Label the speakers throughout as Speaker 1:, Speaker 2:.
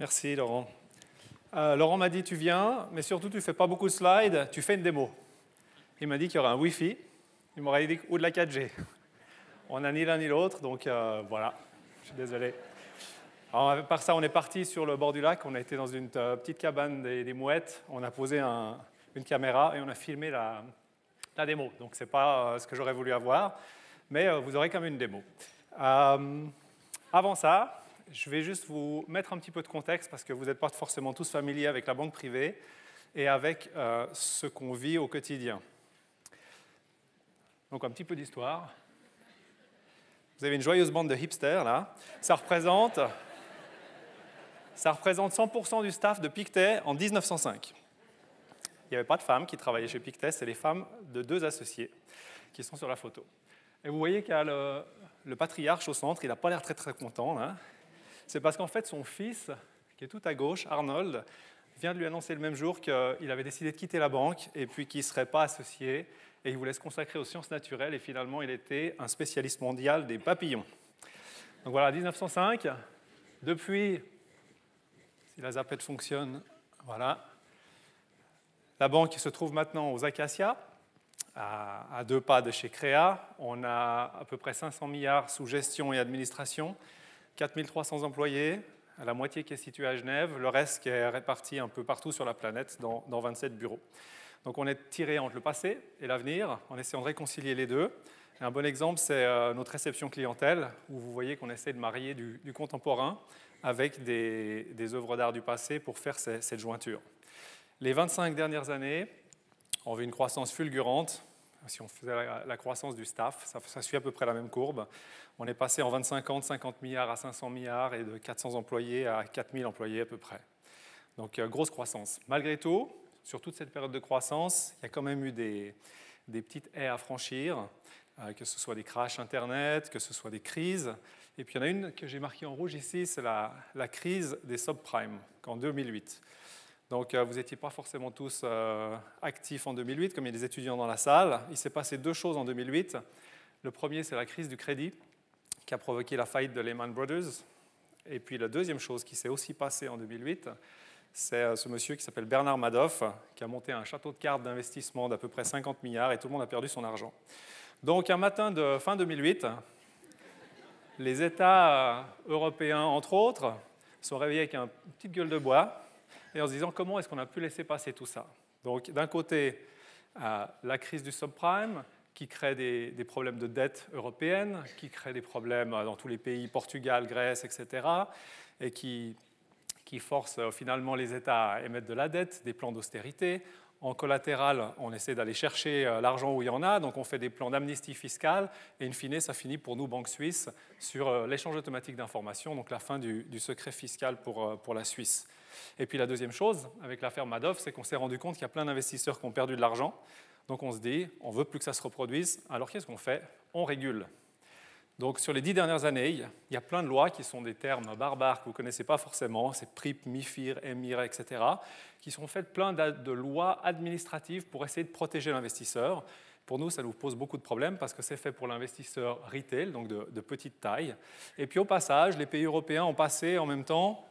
Speaker 1: Merci Laurent. Laurent m'a dit tu viens, mais surtout tu ne fais pas beaucoup de slides, tu fais une démo. Il m'a dit qu'il y aurait un Wi-Fi, il m'aurait dit ou de la 4G. On n'a ni l'un ni l'autre, donc voilà, je suis désolé. Alors, par ça, on est parti sur le bord du lac, on a été dans une petite cabane des mouettes, on a posé une caméra et on a filmé la démo. Donc ce n'est pas ce que j'aurais voulu avoir, mais vous aurez quand même une démo. Avant ça, je vais juste vous mettre un petit peu de contexte parce que vous n'êtes pas forcément tous familiers avec la banque privée et avec ce qu'on vit au quotidien. Donc un petit peu d'histoire. Vous avez une joyeuse bande de hipsters là. Ça représente 100% du staff de Pictet en 1905. Il n'y avait pas de femmes qui travaillaient chez Pictet, c'est les femmes de deux associés qui sont sur la photo. Et vous voyez qu'il y a le patriarche au centre, il n'a pas l'air très très content là. C'est parce qu'en fait son fils, qui est tout à gauche, Arnold, vient de lui annoncer le même jour qu'il avait décidé de quitter la banque et puis qu'il ne serait pas associé et il voulait se consacrer aux sciences naturelles et finalement il était un spécialiste mondial des papillons. Donc voilà, 1905, depuis, si la zapette fonctionne, voilà, la banque se trouve maintenant aux Acacias, à 2 pas de chez Créa. On a à peu près 500 milliards sous gestion et administration, 4300 employés, la moitié qui est située à Genève, le reste qui est réparti un peu partout sur la planète dans 27 bureaux. Donc on est tiré entre le passé et l'avenir en essayant de réconcilier les deux. Et un bon exemple, c'est notre réception clientèle, où vous voyez qu'on essaie de marier du contemporain avec des œuvres d'art du passé pour faire cette jointure. Les 25 dernières années, on a vu une croissance fulgurante. Si on faisait la croissance du staff, ça suit à peu près la même courbe. On est passé en 25 ans de 50 milliards à 500 milliards et de 400 employés à 4000 employés à peu près. Donc grosse croissance. Malgré tout, sur toute cette période de croissance, il y a quand même eu des petites haies à franchir, que ce soit des crashs Internet, que ce soit des crises. Et puis il y en a une que j'ai marquée en rouge ici, c'est la crise des subprimes, en 2008. Donc vous n'étiez pas forcément tous actifs en 2008, comme il y a des étudiants dans la salle. Il s'est passé 2 choses en 2008. Le premier, c'est la crise du crédit, qui a provoqué la faillite de Lehman Brothers. Et puis la deuxième chose qui s'est aussi passée en 2008, c'est ce monsieur qui s'appelle Bernard Madoff, qui a monté un château de cartes d'investissement d'à peu près 50 milliards et tout le monde a perdu son argent. Donc un matin de fin 2008, les États européens, entre autres, sont réveillés avec une petite gueule de bois et en se disant comment est-ce qu'on a pu laisser passer tout ça. Donc d'un côté, la crise du subprime qui crée des problèmes de dette européenne, qui crée des problèmes dans tous les pays, Portugal, Grèce, etc., et qui force finalement les États à émettre de la dette, des plans d'austérité. En collatéral, on essaie d'aller chercher l'argent où il y en a, donc on fait des plans d'amnistie fiscale, et in fine, ça finit pour nous, banques suisses, sur l'échange automatique d'informations, donc la fin du secret fiscal pour la Suisse. Et puis la deuxième chose, avec l'affaire Madoff, c'est qu'on s'est rendu compte qu'il y a plein d'investisseurs qui ont perdu de l'argent, donc on se dit, on ne veut plus que ça se reproduise, alors qu'est-ce qu'on fait? On régule. Donc sur les 10 dernières années, il y a plein de lois qui sont des termes barbares que vous ne connaissez pas forcément, c'est PRIP, MIFIR, EMIR, etc., qui sont faites plein de lois administratives pour essayer de protéger l'investisseur. Pour nous, ça nous pose beaucoup de problèmes parce que c'est fait pour l'investisseur retail, donc de petite taille. Et puis au passage, les pays européens ont passé en même temps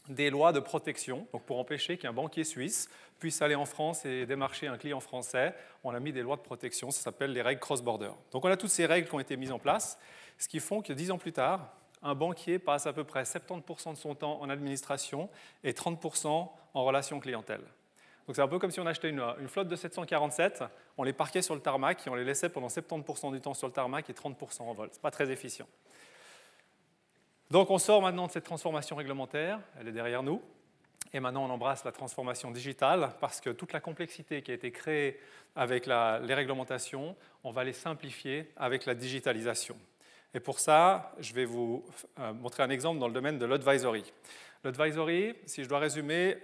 Speaker 1: des lois de protection, donc pour empêcher qu'un banquier suisse puisse aller en France et démarcher un client français, on a mis des lois de protection, ça s'appelle les règles cross-border. Donc on a toutes ces règles qui ont été mises en place, ce qui font que 10 ans plus tard, un banquier passe à peu près 70% de son temps en administration et 30% en relation clientèle. Donc c'est un peu comme si on achetait une flotte de 747, on les parquait sur le tarmac et on les laissait pendant 70% du temps sur le tarmac et 30% en vol. Ce n'est pas très efficient. Donc on sort maintenant de cette transformation réglementaire, elle est derrière nous, et maintenant on embrasse la transformation digitale parce que toute la complexité qui a été créée avec les réglementations, on va les simplifier avec la digitalisation. Et pour ça, je vais vous montrer un exemple dans le domaine de l'advisory. L'advisory, si je dois résumer,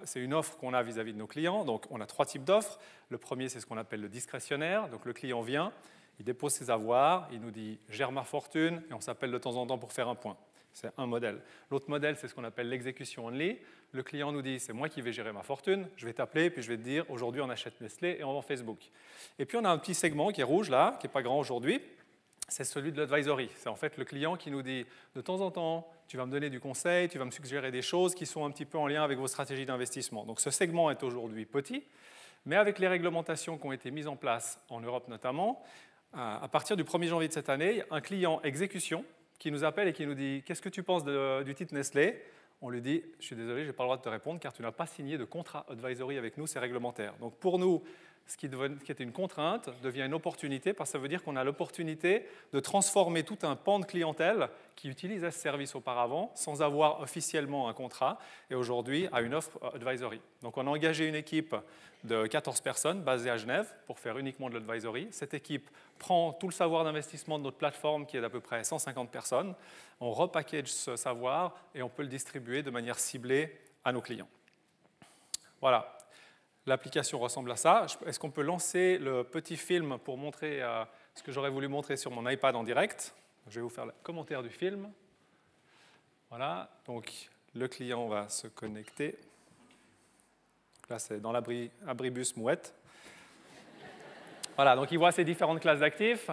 Speaker 1: c'est une offre qu'on a vis-à-vis de nos clients. Donc on a 3 types d'offres. Le premier, c'est ce qu'on appelle le discrétionnaire. Donc le client vient, il dépose ses avoirs, il nous dit « gère ma fortune » et on s'appelle de temps en temps pour faire un point. C'est un modèle. L'autre modèle, c'est ce qu'on appelle l'exécution only. Le client nous dit, c'est moi qui vais gérer ma fortune, je vais t'appeler, puis je vais te dire, aujourd'hui on achète Nestlé et on vend Facebook. Et puis on a un petit segment qui est rouge là, qui n'est pas grand aujourd'hui, c'est celui de l'advisory. C'est en fait le client qui nous dit, de temps en temps, tu vas me donner du conseil, tu vas me suggérer des choses qui sont un petit peu en lien avec vos stratégies d'investissement. Donc ce segment est aujourd'hui petit, mais avec les réglementations qui ont été mises en place en Europe notamment, à partir du 1er janvier de cette année, un client exécution qui nous appelle et qui nous dit « Qu'est-ce que tu penses du titre Nestlé ?» On lui dit « Je suis désolé, je n'ai pas le droit de te répondre car tu n'as pas signé de contrat advisory avec nous, c'est réglementaire. » Donc pour nous, ce qui était une contrainte devient une opportunité parce que ça veut dire qu'on a l'opportunité de transformer tout un pan de clientèle qui utilisait ce service auparavant sans avoir officiellement un contrat et aujourd'hui a une offre advisory. Donc on a engagé une équipe de 14 personnes basée à Genève pour faire uniquement de l'advisory. Cette équipe prend tout le savoir d'investissement de notre plateforme qui est d'à peu près 150 personnes. On repackage ce savoir et on peut le distribuer de manière ciblée à nos clients. Voilà. L'application ressemble à ça. Est-ce qu'on peut lancer le petit film pour montrer ce que j'aurais voulu montrer sur mon iPad en direct? Je vais vous faire le commentaire du film. Voilà, donc le client va se connecter. Là, c'est dans l'abribus mouette. Voilà, donc il voit ses différentes classes d'actifs.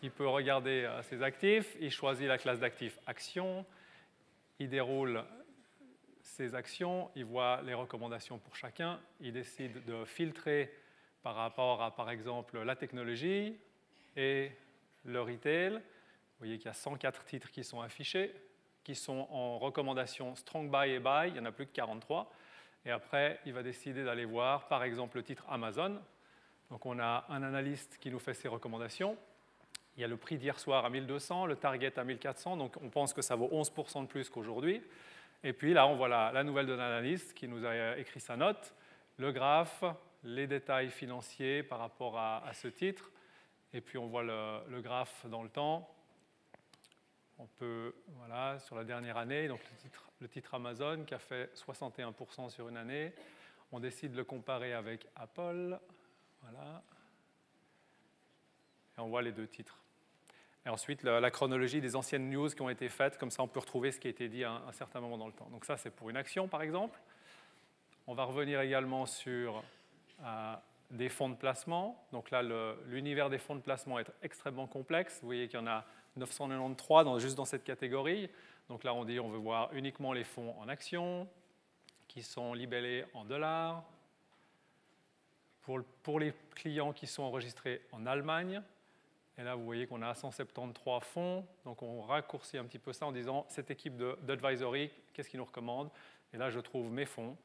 Speaker 1: Il peut regarder ses actifs. Il choisit la classe d'actifs action. Il déroule ses actions, il voit les recommandations pour chacun, il décide de filtrer par rapport à, par exemple, la technologie et le retail. Vous voyez qu'il y a 104 titres qui sont affichés, qui sont en recommandation Strong Buy et Buy, il n'y en a plus que 43. Et après, il va décider d'aller voir, par exemple, le titre Amazon. Donc on a un analyste qui nous fait ses recommandations. Il y a le prix d'hier soir à 1200, le target à 1400, donc on pense que ça vaut 11% de plus qu'aujourd'hui. Et puis là, on voit la nouvelle de l'analyste qui nous a écrit sa note, le graphe, les détails financiers par rapport à ce titre. Et puis on voit le graphe dans le temps. On peut, voilà, sur la dernière année, donc le titre Amazon qui a fait 61% sur une année. On décide de le comparer avec Apple. Voilà. Et on voit les deux titres. Et ensuite, la chronologie des anciennes news qui ont été faites, comme ça on peut retrouver ce qui a été dit à un certain moment dans le temps. Donc ça, c'est pour une action, par exemple. On va revenir également sur des fonds de placement. Donc là, l'univers des fonds de placement est extrêmement complexe. Vous voyez qu'il y en a 993 juste dans cette catégorie. Donc là, on dit on veut voir uniquement les fonds en actions, qui sont libellés en dollars. Pour les clients qui sont enregistrés en Allemagne, et là, vous voyez qu'on a 173 fonds. Donc, on raccourcit un petit peu ça en disant cette équipe d'advisory, qu'est-ce qu'ils nous recommande? Et là, je trouve mes fonds.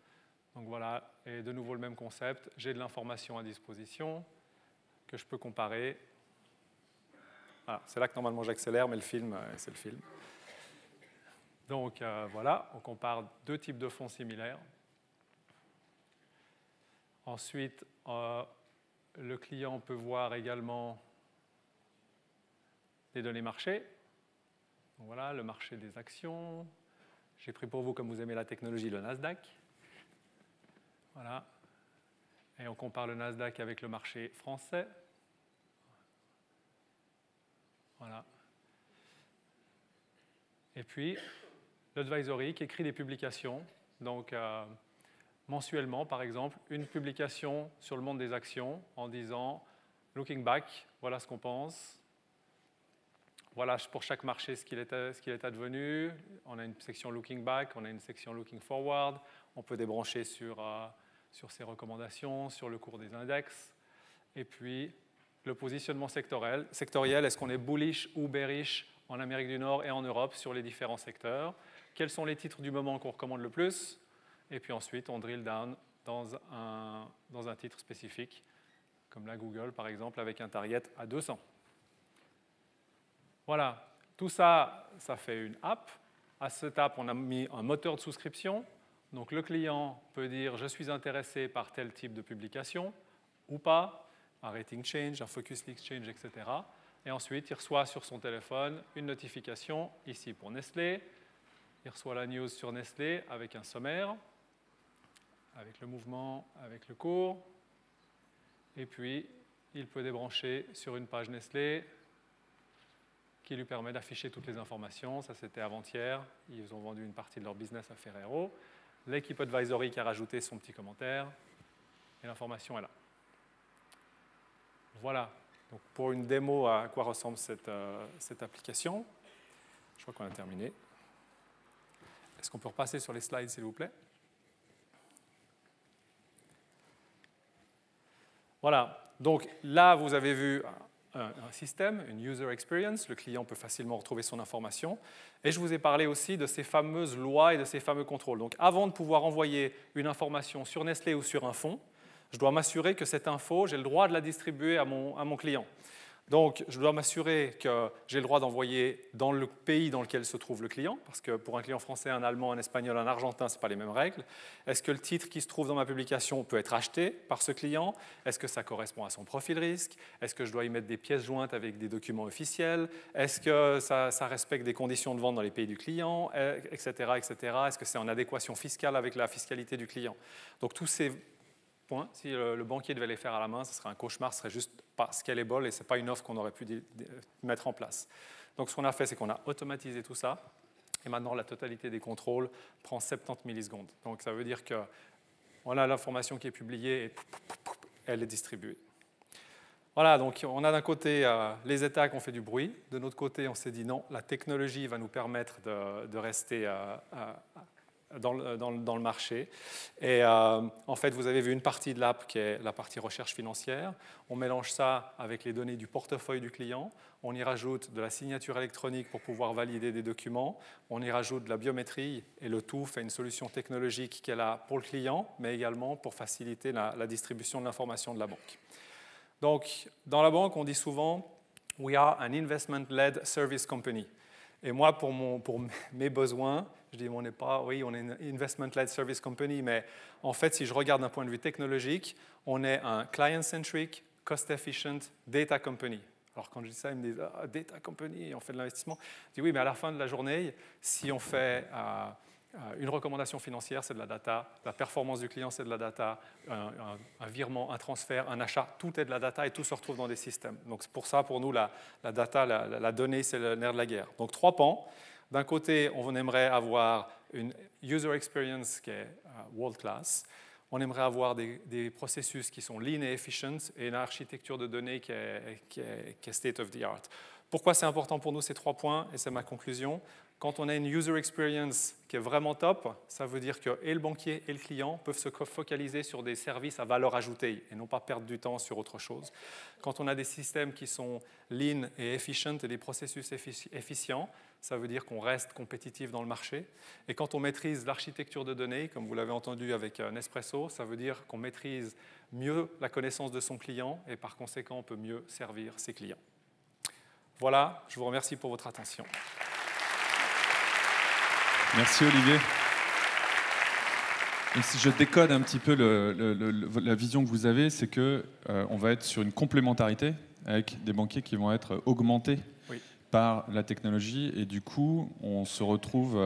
Speaker 1: Donc, voilà. Et de nouveau, le même concept. J'ai de l'information à disposition que je peux comparer. Voilà. C'est là que normalement j'accélère, mais le film, c'est le film. Donc, voilà. On compare deux types de fonds similaires. Ensuite, le client peut voir également les données marché. Donc voilà, le marché des actions. J'ai pris pour vous, comme vous aimez la technologie, le Nasdaq. Voilà. Et on compare le Nasdaq avec le marché français. Voilà. Et puis, l'advisory qui écrit des publications. Donc, mensuellement, par exemple, une publication sur le monde des actions en disant « Looking back, voilà ce qu'on pense ». Voilà pour chaque marché ce qu'il est advenu. On a une section Looking Back, on a une section Looking Forward. On peut débrancher sur ses recommandations, sur le cours des index. Et puis, le positionnement sectoriel. Est-ce qu'on est bullish ou bearish en Amérique du Nord et en Europe sur les différents secteurs? Quels sont les titres du moment qu'on recommande le plus? Et puis ensuite, on drill down dans un titre spécifique, comme la Google, par exemple, avec un target à 200. Voilà, tout ça, ça fait une app. À cette app, on a mis un moteur de souscription. Donc le client peut dire « je suis intéressé par tel type de publication » ou pas, un rating change, un focus list change, etc. Et ensuite, il reçoit sur son téléphone une notification, ici pour Nestlé. Il reçoit la news sur Nestlé avec un sommaire, avec le mouvement, avec le cours. Et puis, il peut débrancher sur une page Nestlé qui lui permet d'afficher toutes les informations. Ça, c'était avant-hier. Ils ont vendu une partie de leur business à Ferrero. L'équipe advisory qui a rajouté son petit commentaire. Et l'information est là. Voilà. Donc, pour une démo à quoi ressemble cette application, je crois qu'on a terminé. Est-ce qu'on peut repasser sur les slides, s'il vous plaît? Voilà. Donc là, vous avez vu un système, une user experience. Le client peut facilement retrouver son information. Et je vous ai parlé aussi de ces fameuses lois et de ces fameux contrôles. Donc avant de pouvoir envoyer une information sur Nestlé ou sur un fonds, je dois m'assurer que cette info, j'ai le droit de la distribuer à mon client. Donc, je dois m'assurer que j'ai le droit d'envoyer dans le pays dans lequel se trouve le client, parce que pour un client français, un allemand, un espagnol, un argentin, ce n'est pas les mêmes règles. Est-ce que le titre qui se trouve dans ma publication peut être acheté par ce client? Est-ce que ça correspond à son profil risque? Est-ce que je dois y mettre des pièces jointes avec des documents officiels? Est-ce que ça respecte des conditions de vente dans les pays du client, etc., etc. Est-ce que c'est en adéquation fiscale avec la fiscalité du client? Donc, tous ces points, si le banquier devait les faire à la main, ce serait un cauchemar, ce serait juste pas scalable et ce n'est pas une offre qu'on aurait pu mettre en place. Donc ce qu'on a fait, c'est qu'on a automatisé tout ça et maintenant la totalité des contrôles prend 70 millisecondes. Donc ça veut dire qu'on a l'information qui est publiée et elle est distribuée. Voilà, donc on a d'un côté les États qui ont fait du bruit, de notre côté on s'est dit non, la technologie va nous permettre de rester dans le marché. Et en fait, vous avez vu une partie de l'app qui est la partie recherche financière. On mélange ça avec les données du portefeuille du client. On y rajoute de la signature électronique pour pouvoir valider des documents. On y rajoute de la biométrie et le tout fait une solution technologique qui est là pour le client, mais également pour faciliter la distribution de l'information de la banque. Donc, dans la banque, on dit souvent « We are an investment-led service company ». Et moi, pour mes besoins, je dis, on n'est pas, oui, on est une investment-led service company, mais en fait, si je regarde d'un point de vue technologique, on est un client-centric, cost-efficient data company. Alors, quand je dis ça, ils me disent, ah, data company, on fait de l'investissement. Je dis, oui, mais à la fin de la journée, si on fait une recommandation financière, c'est de la data, la performance du client, c'est de la data, un virement, un transfert, un achat, tout est de la data et tout se retrouve dans des systèmes. Donc, pour ça, pour nous, la data, la donnée, c'est le nerf de la guerre. Donc, 3 pans. D'un côté, on aimerait avoir une user experience qui est world class. On aimerait avoir des processus qui sont lean et efficient et une architecture de données qui est state of the art. Pourquoi c'est important pour nous ces 3 points? Et c'est ma conclusion. Quand on a une user experience qui est vraiment top, ça veut dire que et le banquier et le client peuvent se focaliser sur des services à valeur ajoutée et non pas perdre du temps sur autre chose. Quand on a des systèmes qui sont lean et efficient et des processus efficients, ça veut dire qu'on reste compétitif dans le marché. Et quand on maîtrise l'architecture de données, comme vous l'avez entendu avec Nespresso, ça veut dire qu'on maîtrise mieux la connaissance de son client et par conséquent, on peut mieux servir ses clients. Voilà, je vous remercie pour votre attention.
Speaker 2: Merci Olivier. Et si je décode un petit peu la vision que vous avez, c'est qu'on va être sur une complémentarité avec des banquiers qui vont être augmentés par la technologie et du coup on se retrouve,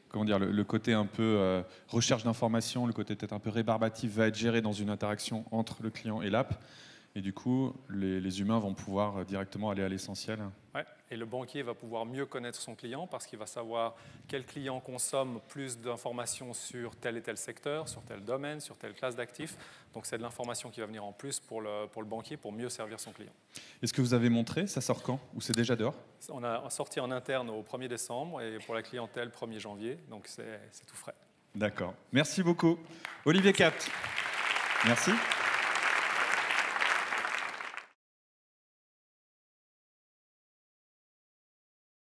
Speaker 2: comment dire, le côté un peu recherche d'informations, le côté peut-être un peu rébarbatif va être géré dans une interaction entre le client et l'app. Et du coup, les humains vont pouvoir directement aller à l'essentiel.
Speaker 1: Ouais. Et le banquier va pouvoir mieux connaître son client parce qu'il va savoir quel client consomme plus d'informations sur tel et tel secteur, sur tel domaine, sur telle classe d'actifs. Donc c'est de l'information qui va venir en plus pour le banquier pour mieux servir son client.
Speaker 2: Est-ce que vous avez montré, ça sort quand? Ou c'est déjà dehors?
Speaker 1: On a sorti en interne au 1er décembre et pour la clientèle 1er janvier. Donc c'est tout frais.
Speaker 2: D'accord. Merci beaucoup. Olivier Capt. Merci.